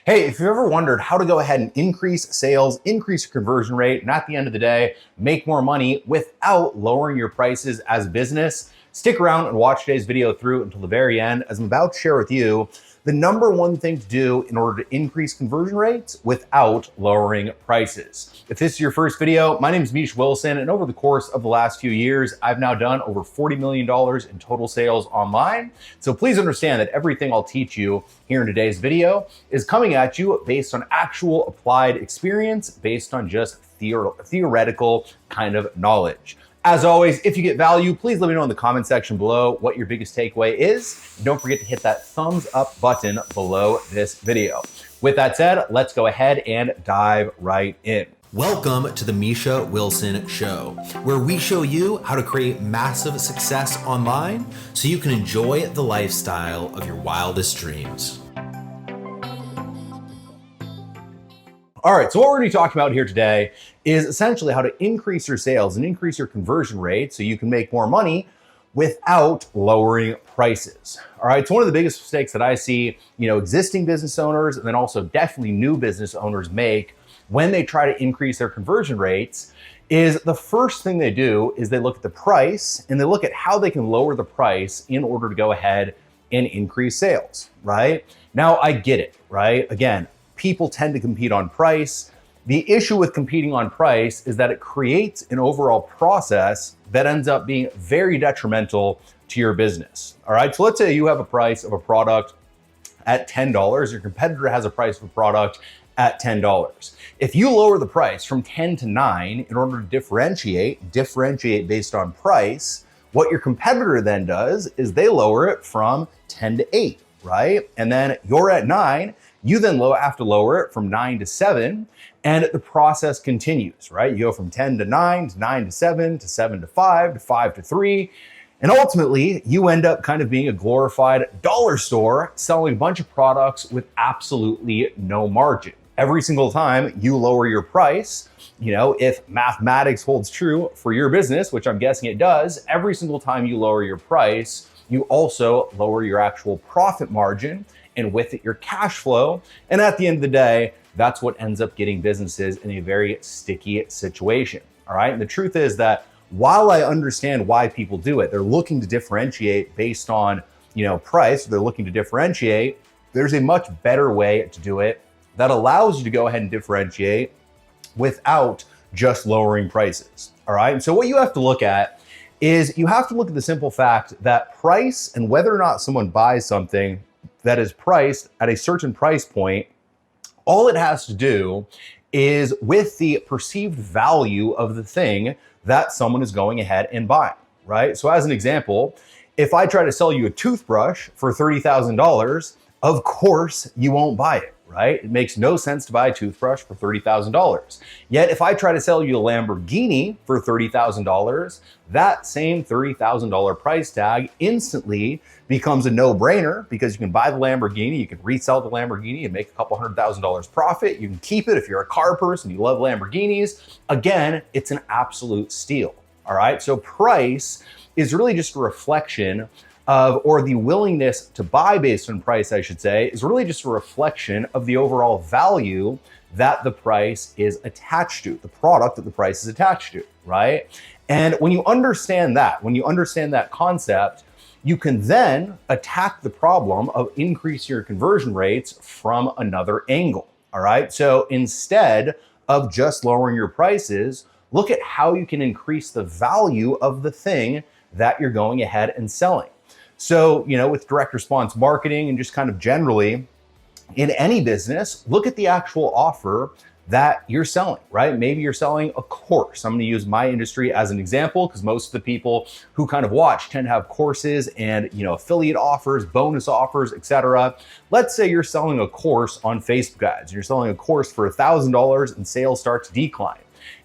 Hey, if you've ever wondered how to go ahead and increase sales, increase your conversion rate, and at the end of the day, make more money without lowering your prices as a business, stick around and watch today's video through until the very end, as I'm about to share with you the number one thing to do in order to increase conversion rates without lowering prices. If this is your first video, my name is Misha Wilson, and over the course of the last few years, I've now done over $40 million in total sales online. So please understand that everything I'll teach you here in today's video is coming at you based on actual applied experience, based on just theoretical kind of knowledge. As always, if you get value, please let me know in the comment section below what your biggest takeaway is. And don't forget to hit that thumbs up button below this video. With that said, let's go ahead and dive right in. Welcome to the Misha Wilson Show, where we show you how to create massive success online so you can enjoy the lifestyle of your wildest dreams. All right, so what we're going to be talking about here today is essentially how to increase your sales and increase your conversion rate so you can make more money without lowering prices. All right, so one of the biggest mistakes that I see, existing business owners and then also definitely new business owners make when they try to increase their conversion rates is the first thing they do is they look at the price and they look at how they can lower the price in order to go ahead and increase sales, right? Now, I get it, right? Again, people tend to compete on price. The issue with competing on price is that it creates an overall process that ends up being very detrimental to your business. All right, so let's say you have a price of a product at $10. Your competitor has a price of a product at $10. If you lower the price from 10 to 9 in order to differentiate based on price, what your competitor then does is they lower it from 10 to 8, right? And then you're at 9. You then have to lower it from 9 to 7, and the process continues, right? You go from 10 to 9, to 9 to 7, to 7 to 5, to 5 to 3, and ultimately you end up kind of being a glorified dollar store selling a bunch of products with absolutely no margin. Every single time you lower your price, if mathematics holds true for your business, which I'm guessing it does, every single time you lower your price, you also lower your actual profit margin, and with it, your cash flow. And at the end of the day, that's what ends up getting businesses in a very sticky situation. All right. And the truth is that while I understand why people do it, they're looking to differentiate based on, price. They're looking to differentiate. There's a much better way to do it that allows you to go ahead and differentiate without just lowering prices. All right. And so what you have to look at is you have to look at the simple fact that price and whether or not someone buys something that is priced at a certain price point, all it has to do is with the perceived value of the thing that someone is going ahead and buying, right? So as an example, if I try to sell you a toothbrush for $30,000, of course you won't buy it, right? It makes no sense to buy a toothbrush for $30,000. Yet if I try to sell you a Lamborghini for $30,000, that same $30,000 price tag instantly becomes a no-brainer because you can buy the Lamborghini, you can resell the Lamborghini and make a couple $100,000 profit. You can keep it if you're a car person, you love Lamborghinis. Again, it's an absolute steal, all right? So price is really just a reflection of, or the willingness to buy based on price, I should say, is really just a reflection of the overall value that the price is attached to, the product that the price is attached to, right? And when you understand that concept, you can then attack the problem of increasing your conversion rates from another angle, all right? So instead of just lowering your prices, look at how you can increase the value of the thing that you're going ahead and selling. So, with direct response marketing and just kind of generally in any business, look at the actual offer that you're selling, right? Maybe you're selling a course. I'm going to use my industry as an example because most of the people who kind of watch tend to have courses and, affiliate offers, bonus offers, etc. Let's say you're selling a course on Facebook ads. You're selling a course for $1,000 and sales start to decline.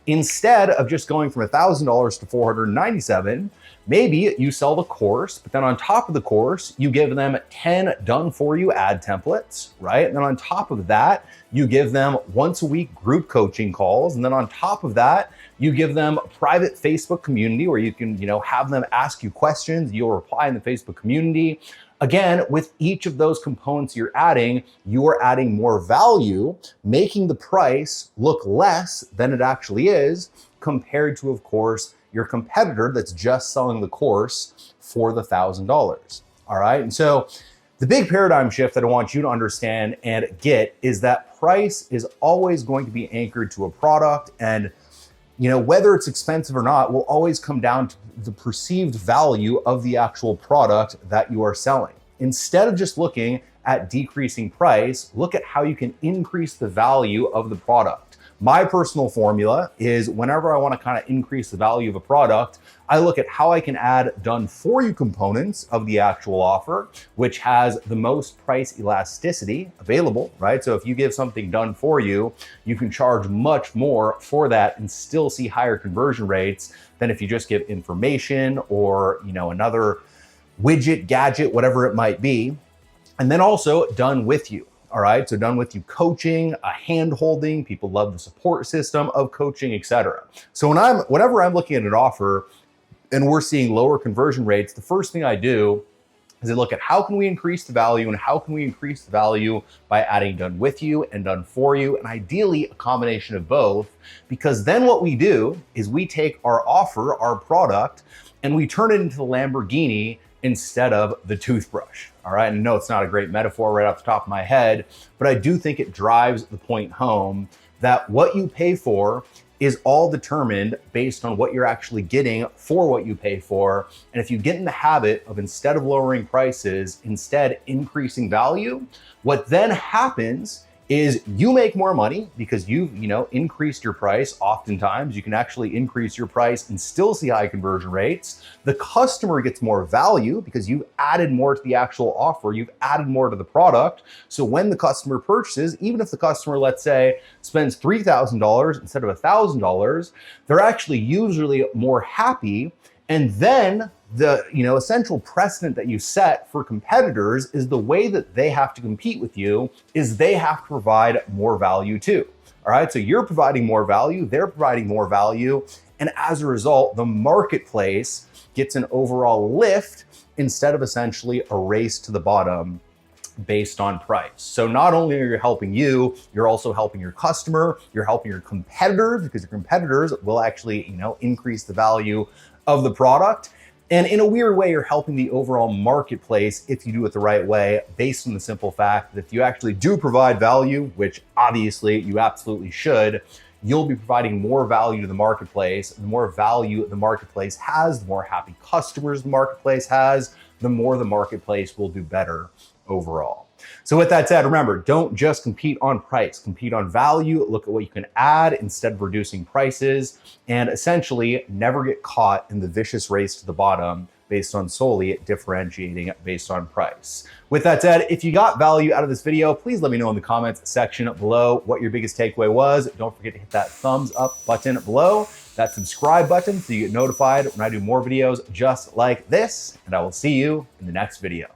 Instead of just going from $1,000 to $497, maybe you sell the course, but then on top of the course, you give them 10 done for you ad templates, right? And then on top of that, you give them once a week group coaching calls. And then on top of that, you give them a private Facebook community where you can, have them ask you questions. You'll reply in the Facebook community. Again, with each of those components you're adding, you are adding more value, making the price look less than it actually is compared to, of course, your competitor that's just selling the course for the $1,000. All right. And so the big paradigm shift that I want you to understand and get is that price is always going to be anchored to a product, and whether it's expensive or not will always come down to the perceived value of the actual product that you are selling. Instead of just looking at decreasing price, look at how you can increase the value of the product. My personal formula is whenever I want to kind of increase the value of a product, I look at how I can add done for you components of the actual offer, which has the most price elasticity available, right? So if you give something done for you, you can charge much more for that and still see higher conversion rates than if you just give information or, another widget, gadget, whatever it might be. And then also done with you. All right, so done with you coaching, a hand holding. People love the support system of coaching, etc. So whenever I'm looking at an offer and we're seeing lower conversion rates, the first thing I do is I look at how can we increase the value, and how can we increase the value by adding done with you and done for you, and ideally a combination of both, because then what we do is we take our offer, our product, and we turn it into the Lamborghini instead of the toothbrush. All right. And no, it's not a great metaphor right off the top of my head, but I do think it drives the point home that what you pay for is all determined based on what you're actually getting for what you pay for. And if you get in the habit of, instead of lowering prices, instead increasing value, what then happens is you make more money because you've, increased your price. Oftentimes you can actually increase your price and still see high conversion rates. The customer gets more value because you've added more to the actual offer. You've added more to the product. So when the customer purchases, even if the customer, let's say, spends $3,000 instead of $1,000, they're actually usually more happy. And then the essential precedent that you set for competitors is the way that they have to compete with you is they have to provide more value too. All right, so you're providing more value, they're providing more value, and as a result, the marketplace gets an overall lift instead of essentially a race to the bottom based on price. So not only are you helping you, you're also helping your customer, you're helping your competitors, because your competitors will actually, increase the value of the product. And in a weird way, you're helping the overall marketplace if you do it the right way, based on the simple fact that if you actually do provide value, which obviously you absolutely should, you'll be providing more value to the marketplace. The more value the marketplace has, the more happy customers the marketplace has, the more the marketplace will do better overall. So with that said, remember, don't just compete on price, compete on value, look at what you can add instead of reducing prices, and essentially never get caught in the vicious race to the bottom based on solely differentiating based on price. With that said, if you got value out of this video, please let me know in the comments section below what your biggest takeaway was. Don't forget to hit that thumbs up button below, that subscribe button so you get notified when I do more videos just like this, and I will see you in the next video.